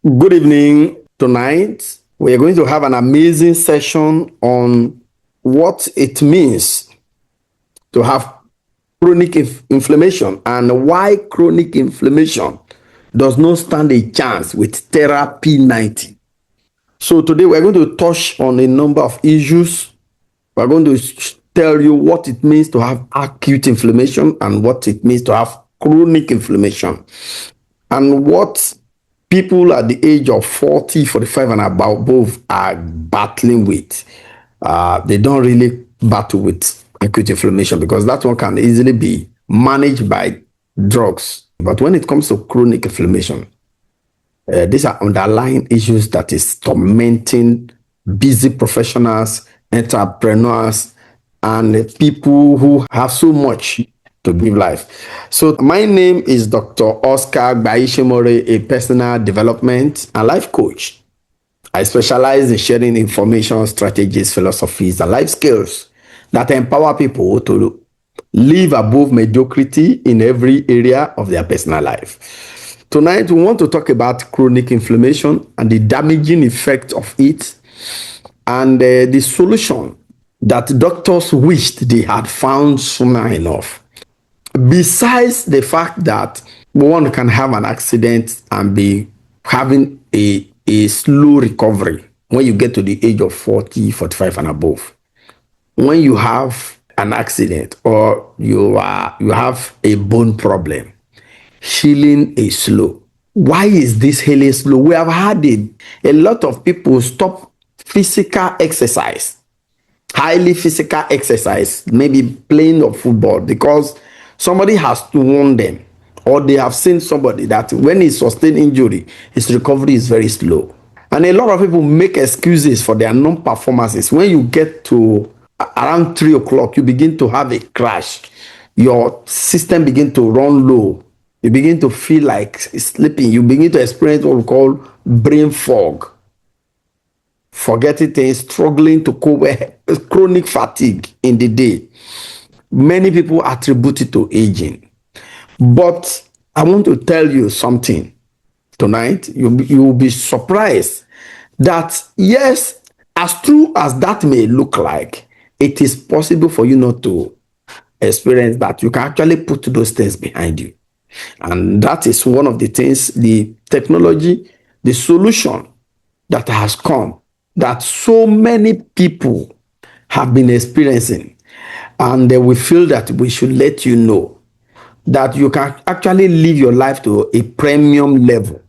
Good evening. Tonight, we are going to have an amazing session on what it means to have chronic inflammation and why chronic inflammation does not stand a chance with Thera P90. So, today we're going to touch on a number of issues. We're going to tell you what it means to have acute inflammation and what it means to have chronic inflammation, and what people at the age of 40, 45 and above are battling with. They don't really battle with acute inflammation because that one can easily be managed by drugs. But when it comes to chronic inflammation, these are underlying issues that is tormenting busy professionals, entrepreneurs, and people who have so much to give life. So my name is Dr. Oscar Baishimore, a personal development and life coach. I specialize in sharing information, strategies, philosophies, and life skills that empower people to live above mediocrity in every area of their personal life. Tonight, we want to talk about chronic inflammation and the damaging effect of it, and the solution that doctors wished they had found sooner enough. Besides the fact that one can have an accident and be having a slow recovery when you get to the age of 40, 45 and above. When you have an accident or you have a bone problem, healing is slow. Why is this healing slow? We have had a lot of people stop physical exercise, highly physical exercise, maybe playing of football, because somebody has to warn them, or they have seen somebody that when he sustained injury, his recovery is very slow. And a lot of people make excuses for their non-performances. When you get to around 3 o'clock, you begin to have a crash. Your system begin to run low. You begin to feel like sleeping. You begin to experience what we call brain fog. Forgetting things, struggling to cope with chronic fatigue in the day. Many people attribute it to aging. But I want to tell you something tonight. You will be surprised that, yes, as true as that may look like, it is possible for you not to experience that. You can actually put those things behind you. And that is one of the things, the technology, the solution that has come, that so many people have been experiencing. And we feel that we should let you know that you can actually live your life to a premium level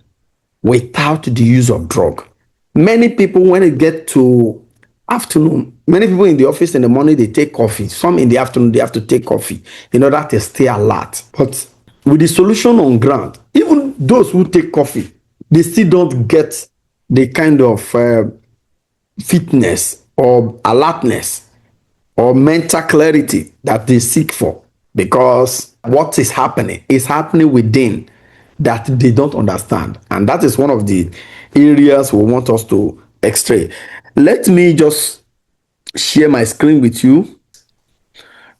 without the use of drug. Many people, when it get to afternoon, many people in the office in the morning, they take coffee. Some in the afternoon, they have to take coffee in order to stay alert. But with the solution on ground, even those who take coffee, they still don't get the kind of fitness or alertness or mental clarity that they seek for, because what is happening is happening within that they don't understand. And that is one of the areas we want us to extract. Let me just share my screen with you.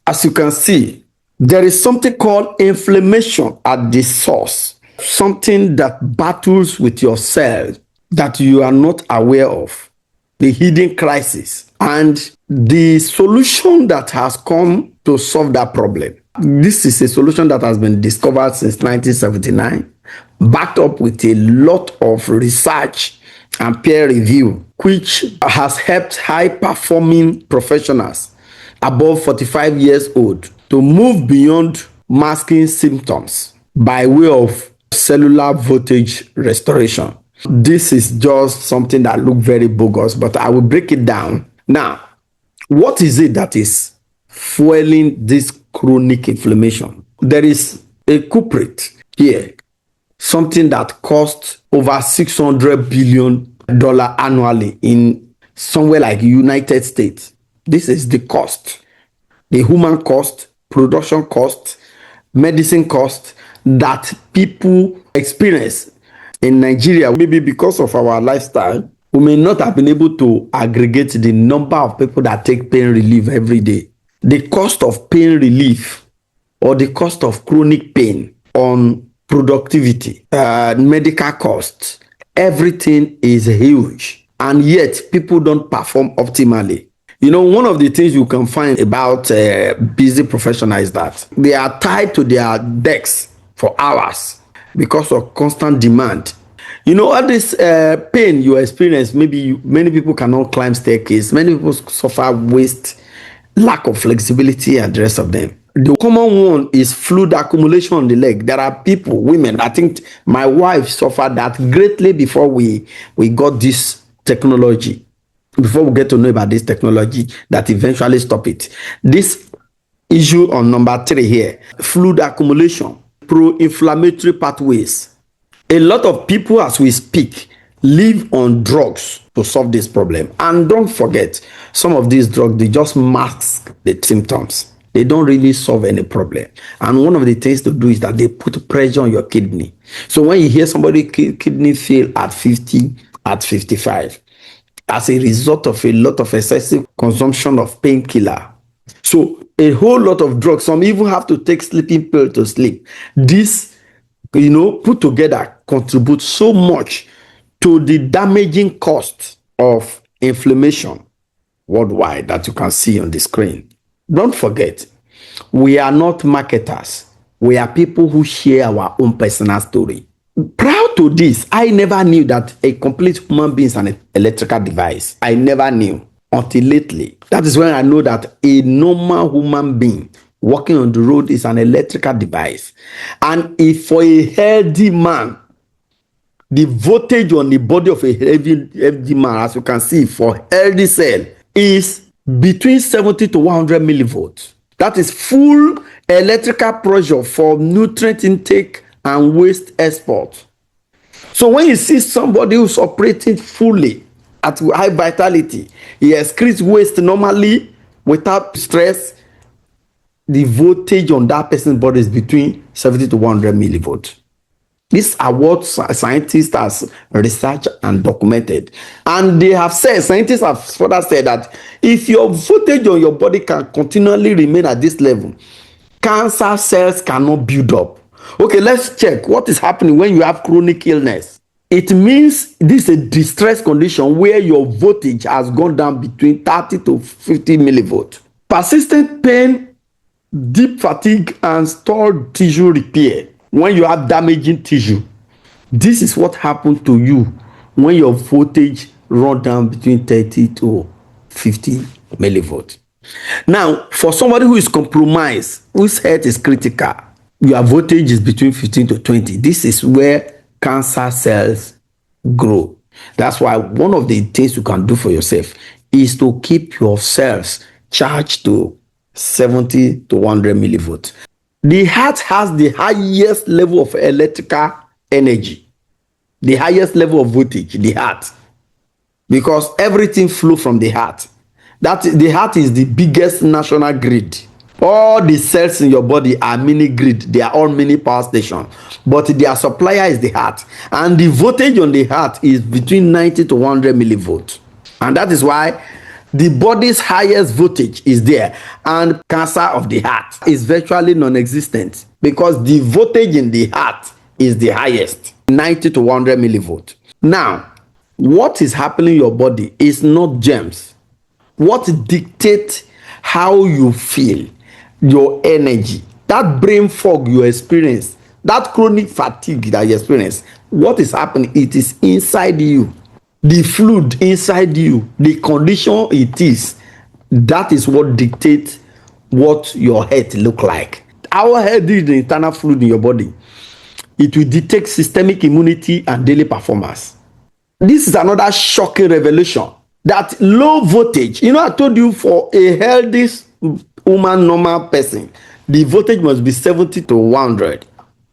As you can see, there is something called inflammation at the source, something that battles with your cells that you are not aware of, the hidden crisis, and the solution that has come to solve that problem. This is a solution that has been discovered since 1979, backed up with a lot of research and peer review, which has helped high-performing professionals above 45 years old to move beyond masking symptoms by way of cellular voltage restoration. This is just something that looks very bogus, but I will break it down. Now, what is it that is fueling this chronic inflammation? There is a culprit here, something that costs over $600 billion annually in somewhere like United States. This is the cost, the human cost, production cost, medicine cost that people experience in Nigeria. Maybe because of our lifestyle, we may not have been able to aggregate the number of people that take pain relief every day. The cost of pain relief or the cost of chronic pain on productivity, medical costs, Everything is huge, and yet people don't perform optimally. One of the things you can find about busy professionals is that they are tied to their desks for hours because of constant demand. All this pain you experience, many people cannot climb staircase, many people suffer waist, lack of flexibility, and the rest of them. The common one is fluid accumulation on the leg. There are people, women, I think my wife suffered that greatly before we got this technology, before we get to know about this technology that eventually stop it. This issue on number 3 here, fluid accumulation, pro-inflammatory pathways. A lot of people, as we speak, live on drugs to solve this problem. And don't forget, some of these drugs, they just mask the symptoms. They don't really solve any problem. And one of the things to do is that they put pressure on your kidney. So when you hear somebody kidney fail at 50, at 55, as a result of a lot of excessive consumption of painkiller. So a whole lot of drugs, some even have to take sleeping pill to sleep. This, put together contribute so much to the damaging cost of inflammation worldwide that you can see on the screen. Don't forget, we are not marketers. We are people who share our own personal story. Prior to this, I never knew that a complete human being is an electrical device. I never knew until lately. That is when I know that a normal human being walking on the road is an electrical device. And if for a healthy man, the voltage on the body of a healthy man, as you can see, for healthy cell, is between 70 to 100 millivolts. That is full electrical pressure for nutrient intake and waste export. So when you see somebody who's operating fully at high vitality, he excretes waste normally without stress, the voltage on that person's body is between 70 to 100 millivolts. These are what scientists have researched and documented. And they have said, scientists have further said that if your voltage on your body can continually remain at this level, cancer cells cannot build up. Okay, let's check what is happening when you have chronic illness. It means this is a distress condition where your voltage has gone down between 30 to 50 millivolts. Persistent pain, deep fatigue, and stored tissue repair. When you have damaging tissue, this is what happened to you when your voltage run down between 30 to 50 millivolts. Now, for somebody who is compromised, whose health is critical, your voltage is between 15 to 20. This is where cancer cells grow. That's why one of the things you can do for yourself is to keep your cells charged to 70 to 100 millivolts. The heart has the highest level of electrical energy, the highest level of voltage, the heart, because everything flows from the heart. The heart is the biggest national grid. All the cells in your body are mini grid. They are all mini power station, but their supplier is the heart, and the voltage on the heart is between 90 to 100 millivolts, and that is why the body's highest voltage is there, and cancer of the heart is virtually non-existent because the voltage in the heart is the highest, 90 to 100 millivolts. Now, what is happening in your body is not germs. What dictates how you feel, your energy, that brain fog you experience, that chronic fatigue that you experience, what is happening? It is inside you. The fluid inside you, the condition it is, that is what dictates what your health look like. How healthy is the internal fluid in your body? It will detect systemic immunity and daily performance. This is another shocking revelation, that low voltage, I told you for a healthy human normal person, the voltage must be 70 to 100.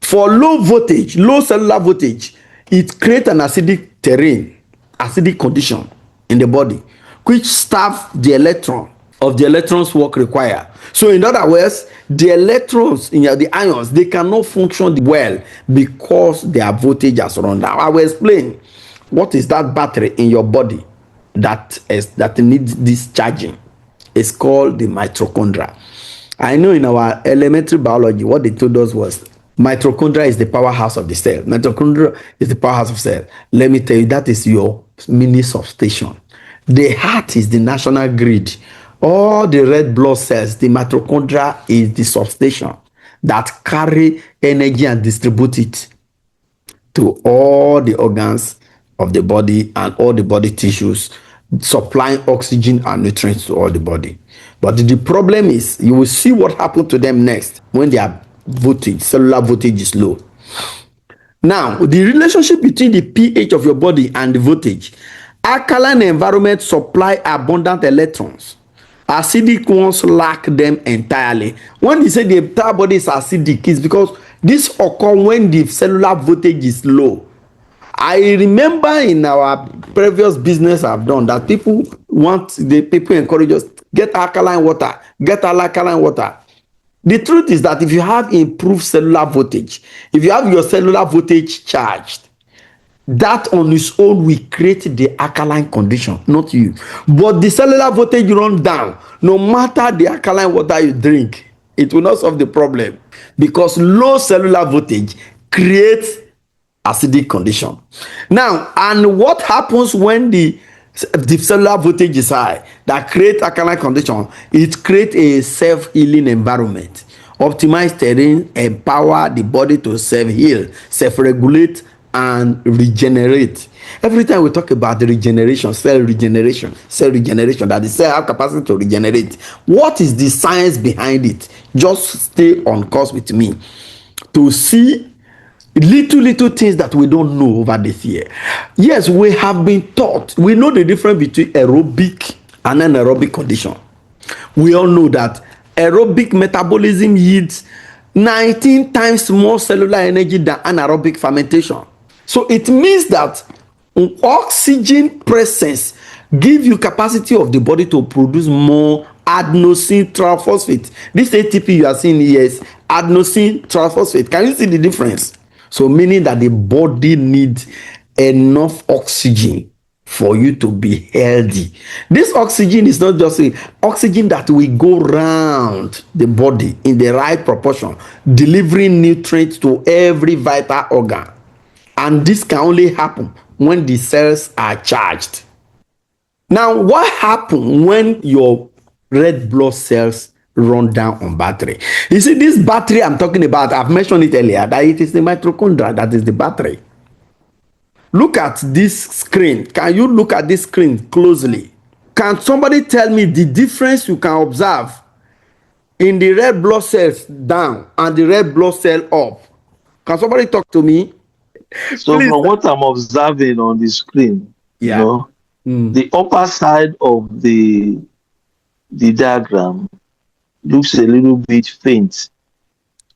For low voltage, low cellular voltage, it creates an acidic terrain, acidic condition in the body, which starve the electron of the electrons work required. So in other words, the electrons in the ions, they cannot function well because their voltage has run down. I will explain what is that battery in your body that needs this charging. It's called the mitochondria. I know in our elementary biology, what they told us was Mitochondria is the powerhouse of the cell. Mitochondria is the powerhouse of cell. Let me tell you, that is your mini substation. The heart is the national grid. All the red blood cells, the mitochondria is the substation that carry energy and distribute it to all the organs of the body and all the body tissues, supplying oxygen and nutrients to all the body. But the problem is, you will see what happened to them next when their voltage, cellular voltage, is low. Now, the relationship between the pH of your body and the voltage. Alkaline environment supply abundant electrons. Acidic ones lack them entirely. When they say the entire body is acidic, it's because this occurs when the cellular voltage is low. I remember in our previous business I've done that people encourage us, get alkaline water, get alkaline water. The truth is that if you have improved cellular voltage, if you have your cellular voltage charged, that on its own will create the alkaline condition, not you. But the cellular voltage run down, no matter the alkaline water you drink, it will not solve the problem, because low cellular voltage creates acidic condition. Now, and what happens when the cellular voltage is high that create alkaline condition? It creates a self-healing environment. Optimize terrain, empower the body to self-heal, self-regulate, and regenerate. Every time we talk about the regeneration, cell regeneration, that the cell have capacity to regenerate. What is the science behind it? Just stay on course with me to see little things that we don't know over this year. Yes, we have been taught. We know the difference between aerobic and anaerobic condition. We all know that aerobic metabolism yields 19 times more cellular energy than anaerobic fermentation. So it means that oxygen presence gives you capacity of the body to produce more adenosine triphosphate. This ATP you are seeing here is adenosine triphosphate. Can you see the difference? So meaning that the body needs enough oxygen for you to be healthy. This oxygen is not just oxygen that will go around the body in the right proportion, delivering nutrients to every vital organ. And this can only happen when the cells are charged. Now, what happens when your red blood cells run down on battery? You see, this battery I'm talking about, I've mentioned it earlier, that it is the mitochondria that is the battery. Look at this screen. Can you look at this screen closely? Can somebody tell me the difference you can observe in the red blood cells down and the red blood cell up? Can somebody talk to me? So please. From what I'm observing on the screen, yeah. The upper side of the diagram looks a little bit faint,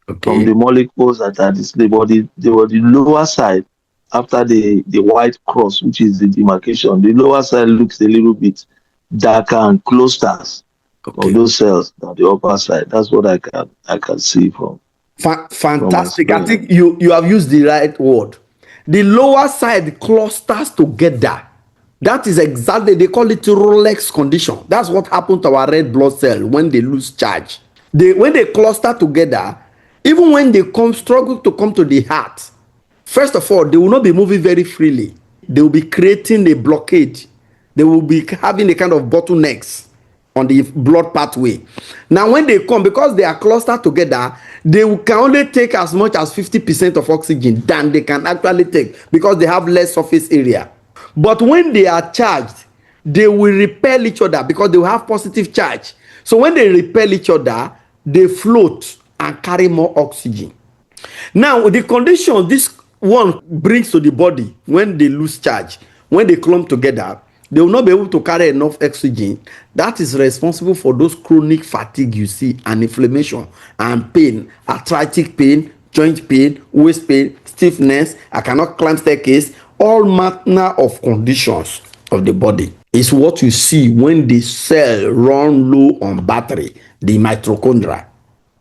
okay, from the molecules that are displayed, but the lower side, after the white cross, which is the demarcation, the lower side looks a little bit darker and clusters, okay, of those cells than the upper side. That's what I can see from. Fantastic. I think you have used the right word. The lower side clusters together. That is exactly, they call it Rolex condition. That's what happened to our red blood cell when they lose charge. When they cluster together, even when they struggle to come to the heart, first of all, they will not be moving very freely. They will be creating a blockade. They will be having a kind of bottlenecks on the blood pathway. Now, when they come, because they are clustered together, they can only take as much as 50% of oxygen than they can actually take, because they have less surface area. But when they are charged, they will repel each other because they will have positive charge. So when they repel each other, they float and carry more oxygen. Now, the condition this one brings to the body when they lose charge, when they clump together, they will not be able to carry enough oxygen. That is responsible for those chronic fatigue you see, and inflammation and pain, arthritic pain, joint pain, waist pain, stiffness, I cannot climb staircase, all manner of conditions of the body. Is what you see when the cell run low on battery, the mitochondria.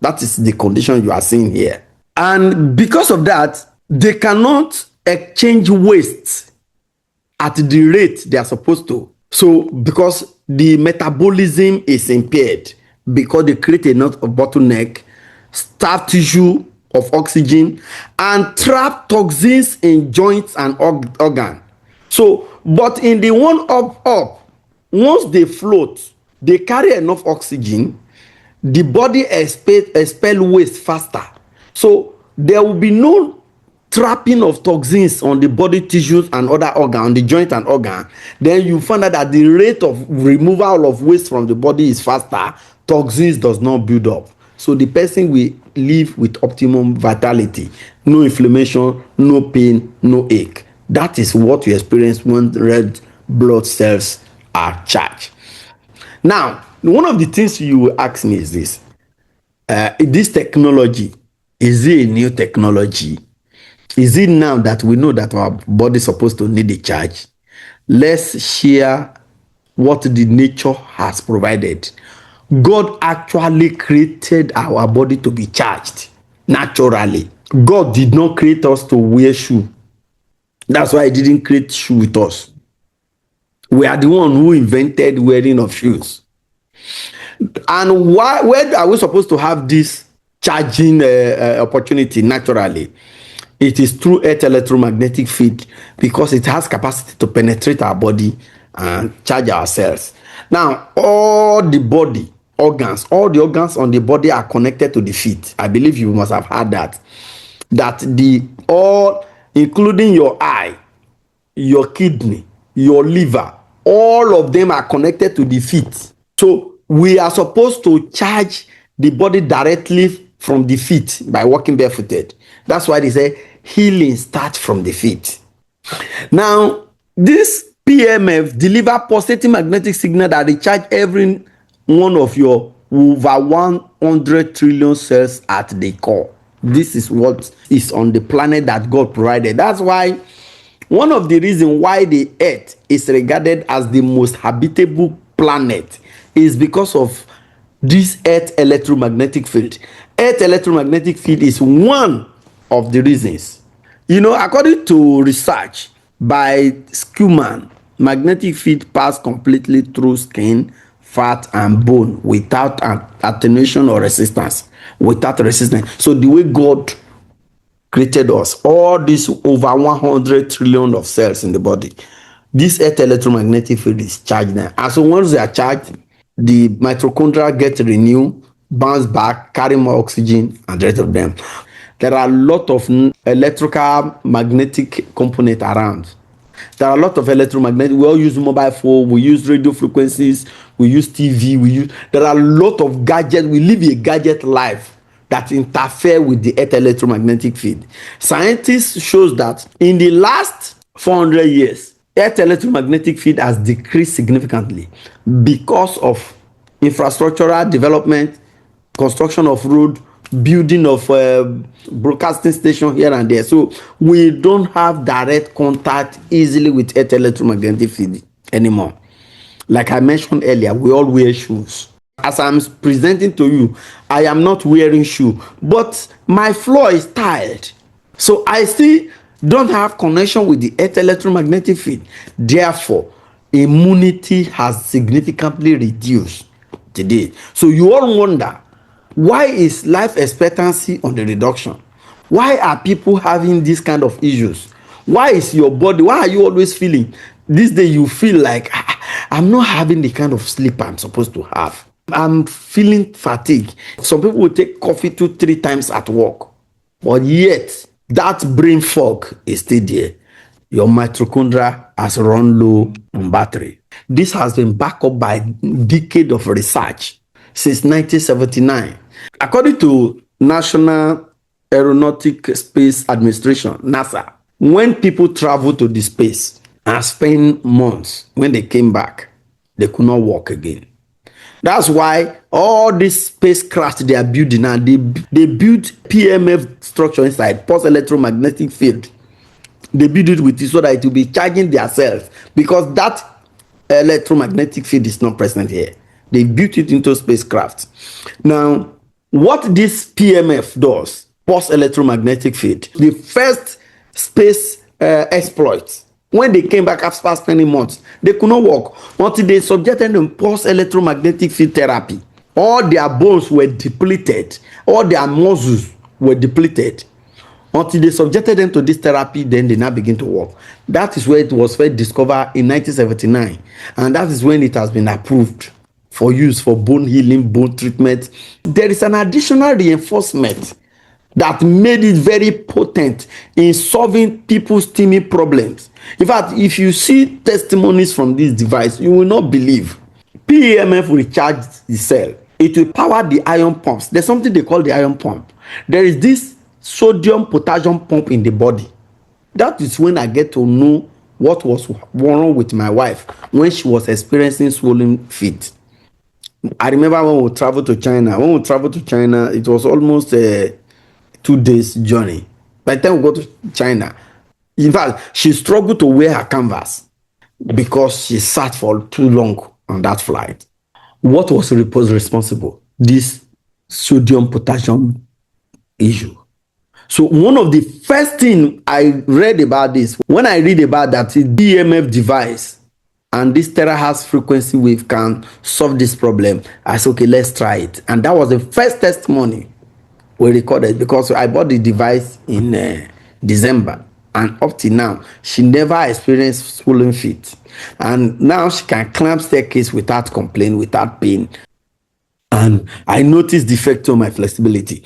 That is the condition you are seeing here. And because of that, they cannot exchange waste at the rate they are supposed to. So because the metabolism is impaired, because they create enough bottleneck, scar tissue of oxygen and trap toxins in joints and organ. So, but in the one up, once they float, they carry enough oxygen, the body expel waste faster. So there will be no trapping of toxins on the body tissues and other organ, on the joint and organ. Then you find out that the rate of removal of waste from the body is faster. Toxins does not build up. So the person will live with optimum vitality, no inflammation, no pain, no ache. That is what you experience when red blood cells are charged. Now, one of the things you will ask me is this technology, is it a new technology? Is it now that we know that our body is supposed to need a charge? Let's share what the nature has provided. God actually created our body to be charged naturally. God did not create us to wear shoe. That's why he didn't create shoe with us. We are the one who invented wearing of shoes. And where are we supposed to have this charging opportunity naturally? It is through earth electromagnetic field, because it has capacity to penetrate our body and charge our cells. Now, all the organs on the body are connected to the feet. I believe you must have heard that. Including your eye, your kidney, your liver, all of them are connected to the feet. So we are supposed to charge the body directly from the feet by walking barefooted. That's why they say healing starts from the feet. Now, this PMF deliver positive magnetic signal that recharge every one of your over 100 trillion cells at the core. This is what is on the planet that God provided. That's why one of the reasons why the earth is regarded as the most habitable planet is because of this earth electromagnetic field. Earth electromagnetic field is one of the reasons. According to research by Schumann, magnetic field pass completely through skin, fat, and bone without attenuation or resistance. So the way God created us, all these over 100 trillion of cells in the body, this earth electromagnetic field is charged now. And so once they are charged, the mitochondria get renewed, bounce back, carry more oxygen, and the rest of them. There are a lot of electrical magnetic components around. There are a lot of electromagnetic. We all use mobile phone, we use radio frequencies, we use TV, there are a lot of gadgets. We live a gadget life that interfere with the earth electromagnetic field. Scientists shows that in the last 400 years, earth electromagnetic field has decreased significantly because of infrastructural development, construction of road, building of broadcasting station here and there. So we don't have direct contact easily with earth electromagnetic field anymore. Like I mentioned earlier, we all wear shoes. As I'm presenting to you, I am not wearing shoe, but my floor is tiled. So I still don't have connection with the earth electromagnetic field. Therefore, immunity has significantly reduced today. So you all wonder, why is life expectancy on the reduction? Why are people having this kind of issues? Why is your body, why are you always feeling, this day you feel like, I'm not having the kind of sleep I'm supposed to have. I'm feeling fatigued. Some people will take coffee 2-3 times at work, but yet that brain fog is still there. Your mitochondria has run low on battery. This has been backed up by decades of research since 1979. According to National Aeronautic Space Administration, NASA, when people travel to the space and spend months, when they came back, they could not walk again. That's why all these spacecraft they are building now, they build PMF structure inside, pulse electromagnetic field. They build it with it so that it will be charging their cells, because that electromagnetic field is not present here. They built it into spacecraft. Now, what this PMF does, pulse electromagnetic field, the first space exploits, when they came back after spending months, they could not walk until they subjected them pulse electromagnetic field therapy. All their bones were depleted, all their muscles were depleted. Until they subjected them to this therapy, then they now begin to work. That is where it was first discovered in 1979, and that is when it has been approved for use for bone healing, bone treatment. There is an additional reinforcement that made it very potent in solving people's teaming problems. In fact, if you see testimonies from this device, you will not believe. PEMF will recharge the cell. It will power the ion pumps. There's something they call the ion pump. There is this sodium potassium pump in the body. That is when I get to know what was wrong with my wife when she was experiencing swollen feet. I remember when we traveled to China. When we traveled to China, it was almost a 2 days journey. By the time we go to China, in fact, she struggled to wear her canvas because she sat for too long on that flight. What was responsible? This sodium potassium issue. So one of the first thing I read about this, when I read about that DMF device and this terahertz frequency wave can solve this problem, I said, okay, let's try it. And that was the first testimony we recorded, because I bought the device in December, and up till now she never experienced swollen feet, and now she can climb staircase without complaint, without pain. And I noticed the effect on my flexibility.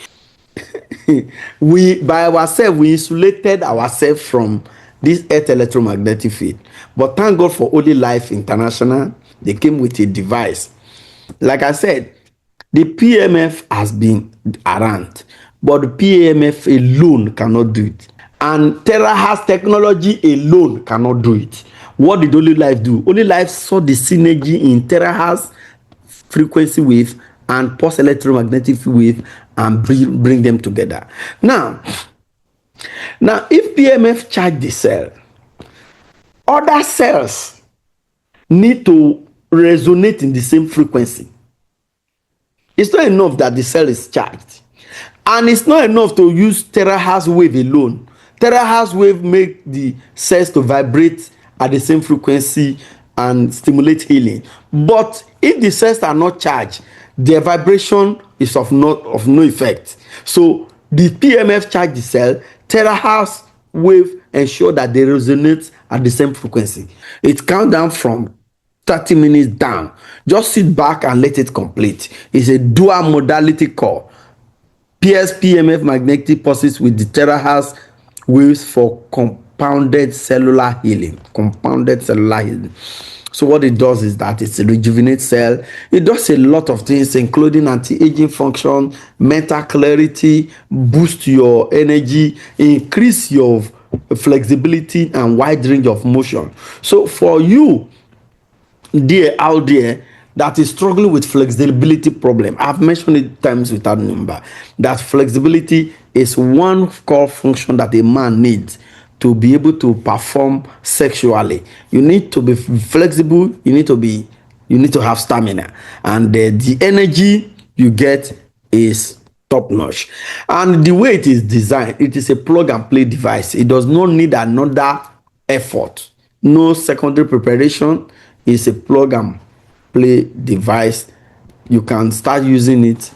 We by ourselves, we insulated ourselves from this earth electromagnetic field, but thank God for Olylife International. They came with a device. Like I said, the PMF has been around, but the PMF alone cannot do it, and terahertz technology alone cannot do it. What did Olylife do? Olylife saw the synergy in terahertz frequency wave and pulse electromagnetic wave and bring them together. Now, if PMF charge the cell, other cells need to resonate in the same frequency. It's not enough that the cell is charged, and it's not enough to use terahertz wave alone. Terahertz wave make the cells to vibrate at the same frequency and stimulate healing. But if the cells are not charged, their vibration is of no effect. So the PMF charge the cell, terahertz wave ensure that they resonate at the same frequency. It count down from 30 minutes down. Just sit back and let it complete. It's a dual modality core. PMF magnetic pulses with the terahertz waves for compounded cellular healing. So what it does is that it's a rejuvenate cell. It does a lot of things, including anti-aging function, mental clarity, boost your energy, increase your flexibility and wide range of motion. So for you out there that is struggling with flexibility problem, I've mentioned it times without number, that flexibility is one core function that a man needs to be able to perform sexually. You need to be flexible, you need to have stamina, and the energy you get is top notch. And the way it is designed, it is a plug and play device. It does not need another effort, no secondary preparation. It's a plug and play device. You can start using it,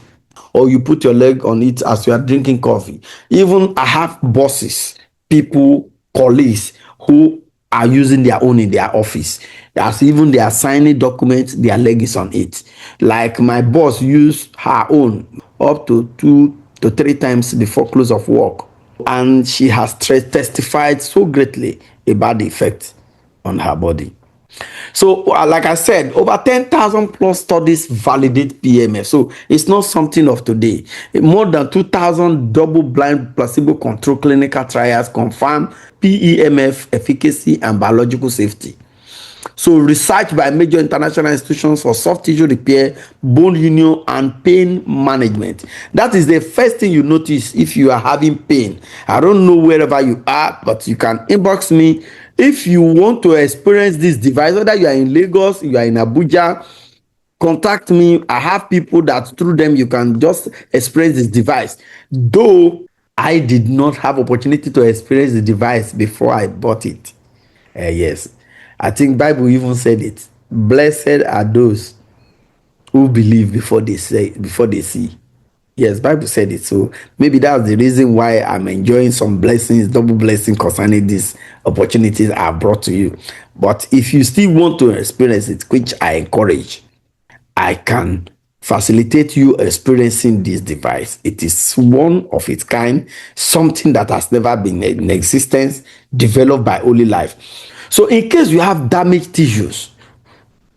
or you put your leg on it as you are drinking coffee. Even I have bosses, people, colleagues who are using their own in their office. As even they are signing documents, their leg is on it. Like my boss used her own up to 2 to 3 times before close of work, and she has testified so greatly about the effect on her body. So, like I said, over 10,000 plus studies validate PMF. So, it's not something of today. More than 2,000 double-blind placebo-controlled clinical trials confirm PEMF efficacy and biological safety. So, research by major international institutions for soft tissue repair, bone union, and pain management. That is the first thing you notice if you are having pain. I don't know wherever you are, but you can inbox me. If you want to experience this device, whether you are in Lagos, you are in Abuja, contact me. I have people that through them you can just experience this device. Though I did not have opportunity to experience the device before I bought it. Yes, I think Bible even said it. Blessed are those who believe before they see. Yes, Bible said it. So maybe that's the reason why I'm enjoying some blessings, double blessing concerning these opportunities I brought to you. But if you still want to experience it, which I encourage, I can facilitate you experiencing this device. It is one of its kind, something that has never been in existence, developed by Olylife. So in case you have damaged tissues,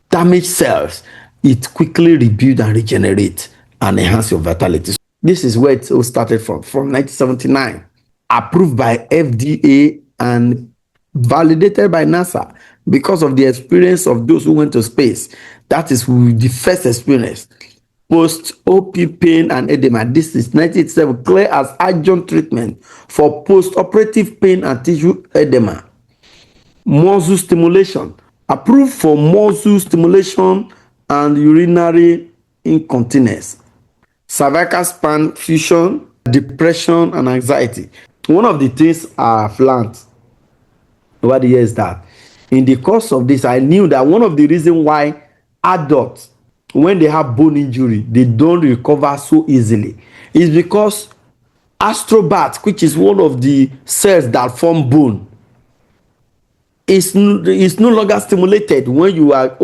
damaged cells, it quickly rebuilds and regenerates and enhance your vitality. This is where it all started from 1979, approved by FDA and validated by NASA because of the experience of those who went to space. That is the first experience. Post-op pain and edema. This is 1987, clear as adjunct treatment for post-operative pain and tissue edema. Muscle stimulation, approved for muscle stimulation and urinary incontinence. Cervical spine fusion, depression and anxiety. One of the things I've learned over the years that in the course of this, I knew that one of the reasons why adults, when they have bone injury, they don't recover so easily is because astrobat, which is one of the cells that form bone, is no longer stimulated when you are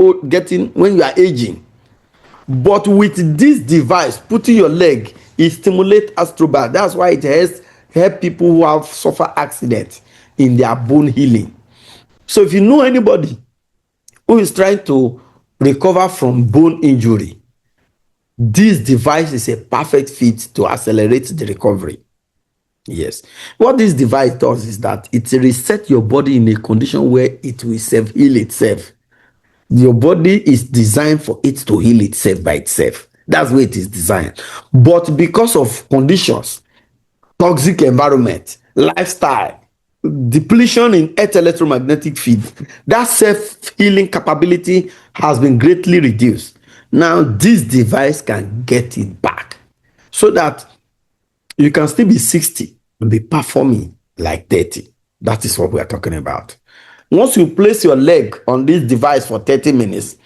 aging. But with this device, putting your leg, it stimulates astrobat. That's why it has helped people who have suffered accidents in their bone healing. So if you know anybody who is trying to recover from bone injury, this device is a perfect fit to accelerate the recovery. Yes. What this device does is that it resets your body in a condition where it will self-heal itself. Your body is designed for it to heal itself by itself. That's where it is designed. But because of conditions, toxic environment, lifestyle, depletion in earth electromagnetic field, that self-healing capability has been greatly reduced. Now, this device can get it back so that you can still be 60 and be performing like 30. That is what we are talking about. Once you place your leg on this device for 30 minutes,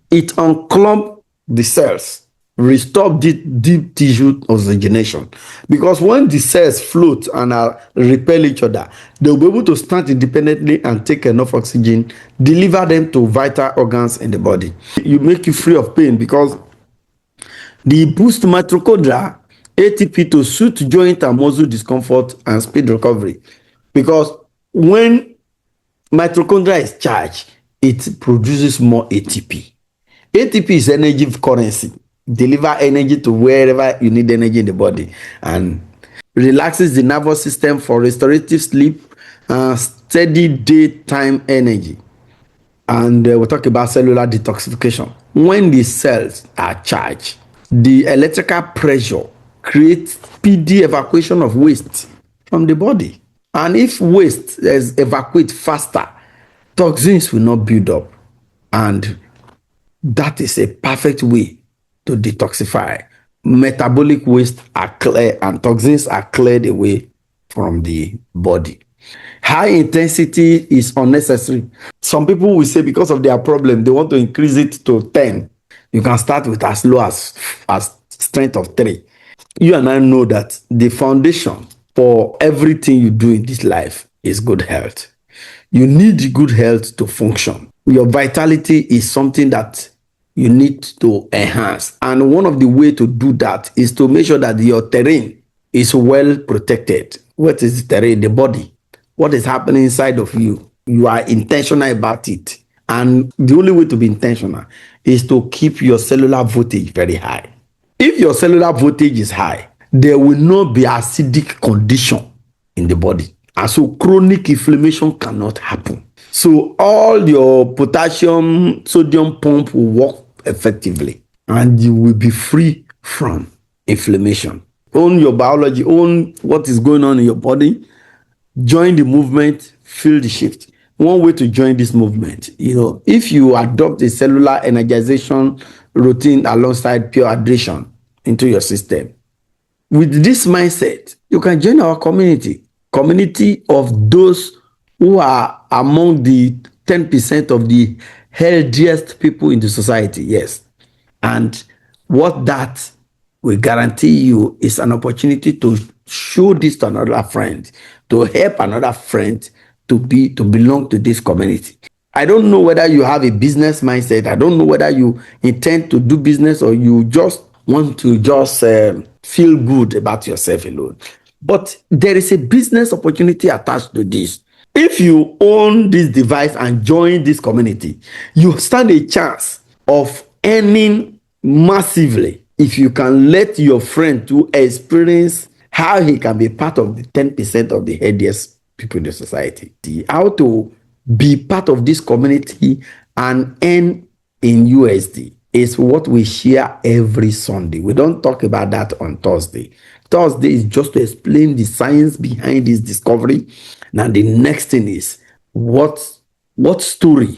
it unclump the cells, restore deep tissue oxygenation. Because when the cells float and repel each other, they'll be able to stand independently and take enough oxygen, deliver them to vital organs in the body. You make you free of pain because the boost mitochondria ATP to suit joint and muscle discomfort and speed recovery. Because when mitochondria is charged, it produces more ATP. ATP is energy currency. Deliver energy to wherever you need energy in the body and relaxes the nervous system for restorative sleep and steady daytime energy. And we'll talk about cellular detoxification. When the cells are charged, the electrical pressure creates speedy evacuation of waste from the body. And if waste is evacuated faster, toxins will not build up. And that is a perfect way to detoxify. Metabolic waste are cleared and toxins are cleared away from the body. High intensity is unnecessary. Some people will say because of their problem, they want to increase it to 10. You can start with as low as strength of 3. You and I know that the foundation for everything you do in this life is good health. You need good health to function. Your vitality is something that you need to enhance. And one of the ways to do that is to make sure that your terrain is well protected. What is the terrain? The body. What is happening inside of you? You are intentional about it. And the only way to be intentional is to keep your cellular voltage very high. If your cellular voltage is high, there will not be acidic condition in the body. And so chronic inflammation cannot happen. So all your potassium, sodium pump will work effectively and you will be free from inflammation. Own your biology, own what is going on in your body, join the movement, feel the shift. One way to join this movement, if you adopt a cellular energization routine alongside pure hydration into your system, with this mindset, you can join our community of those who are among the 10% of the healthiest people in the society. Yes. And what that we guarantee you it's an opportunity to show this to another friend, to help another friend to belong to this community. I don't know whether you have a business mindset. I don't know whether you intend to do business or you just want to just feel good about yourself alone. But there is a business opportunity attached to this. If you own this device and join this community, you stand a chance of earning massively if you can let your friend to experience how he can be part of the 10% of the healthiest people in the society. How to be part of this community and earn in USD is what we share every Sunday. We don't talk about that on Thursday. Thursday is just to explain the science behind this discovery. Now, the next thing is what story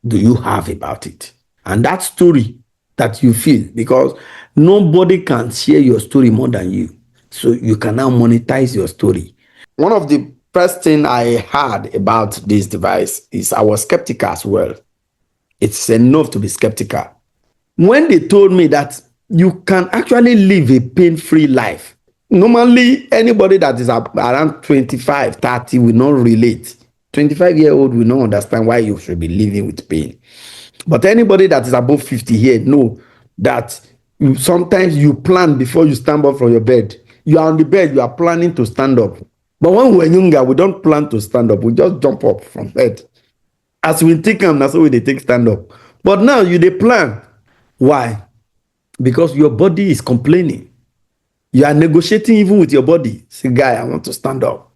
do you have about it? And that story that you feel, because nobody can share your story more than you. So you can now monetize your story. One of the first thing I heard about this device is I was skeptical as well. It's enough to be skeptical. When they told me that you can actually live a pain-free life, normally anybody that is around 25, 30 will not relate. 25-year-old will not understand why you should be living with pain. But anybody that is above 50 here know that sometimes you plan before you stand up from your bed. You are on the bed, you are planning to stand up. But when we're younger, we don't plan to stand up. We just jump up from bed. As we take them, that's how we take stand up. But now you dey plan. Why? Because your body is complaining. You are negotiating even with your body. Say, guy, I want to stand up.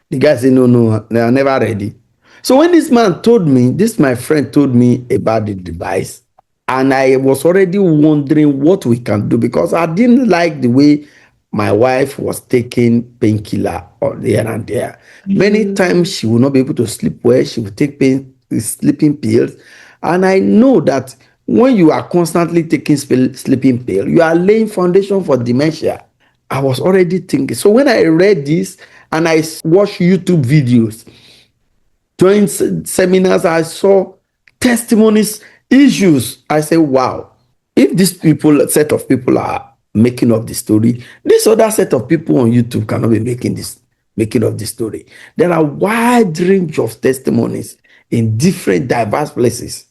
The guy say, no, they are never ready. So when this man told me, this my friend told me about the device, and I was already wondering what we can do because I didn't like the way my wife was taking painkiller here and there. Many times she will not be able to sleep well. She will take sleeping pills. And I know that when you are constantly taking sleeping pill, you are laying foundation for dementia. I was already thinking. So when I read this and I watched YouTube videos, joined seminars, I saw testimonies, issues. I say, wow, if these people, set of people are making up the story, this other set of people on YouTube cannot be making of the story. There are wide range of testimonies in different diverse places.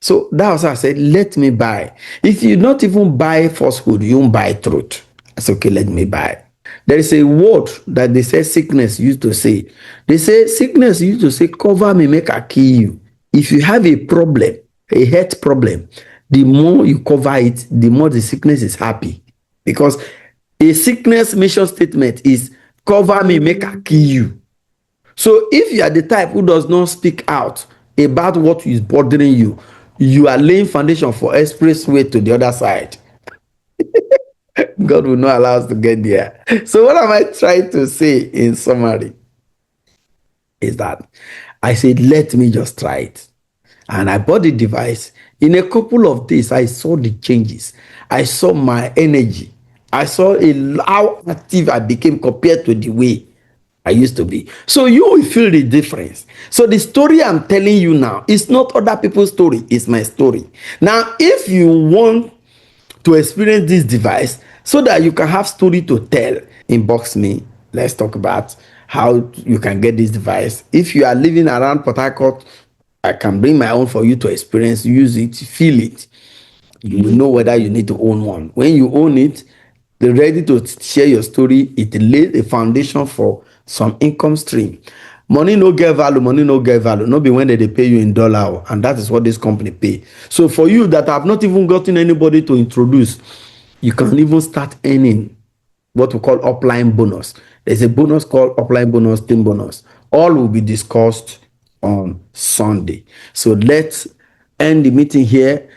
So that was how I said, let me buy. If you not even buy falsehood, you won't buy truth. I said, okay, let me buy. There is a word that they say sickness used to say. They say sickness used to say, cover me, make I kill you. If you have a problem, a health problem, the more you cover it, the more the sickness is happy. Because a sickness mission statement is cover me, make I kill you. So if you are the type who does not speak out about what is bothering you, you are laying foundation for expressway to the other side. God will not allow us to get there. So what am I trying to say in summary? Is that I said, let me just try it. And I bought the device. In a couple of days, I saw the changes. I saw my energy. I saw how active I became compared to the way I used to be. So you will feel the difference. So the story I'm telling you now is not other people's story, it's my story. Now, if you want to experience this device so that you can have story to tell, inbox me. Let's talk about how you can get this device. If you are living around Port Harcourt, I can bring my own for you to experience, use it, feel it. You will know whether you need to own one. When you own it, they're ready to share your story. It lays a foundation for some income stream. Money no get value, money no get value. No be when they pay you in dollar, and that is what this company pay. So for you that have not even gotten anybody to introduce, you can even start earning what we call upline bonus. There's a bonus called upline bonus, team bonus. All will be discussed on Sunday. So let's end the meeting here.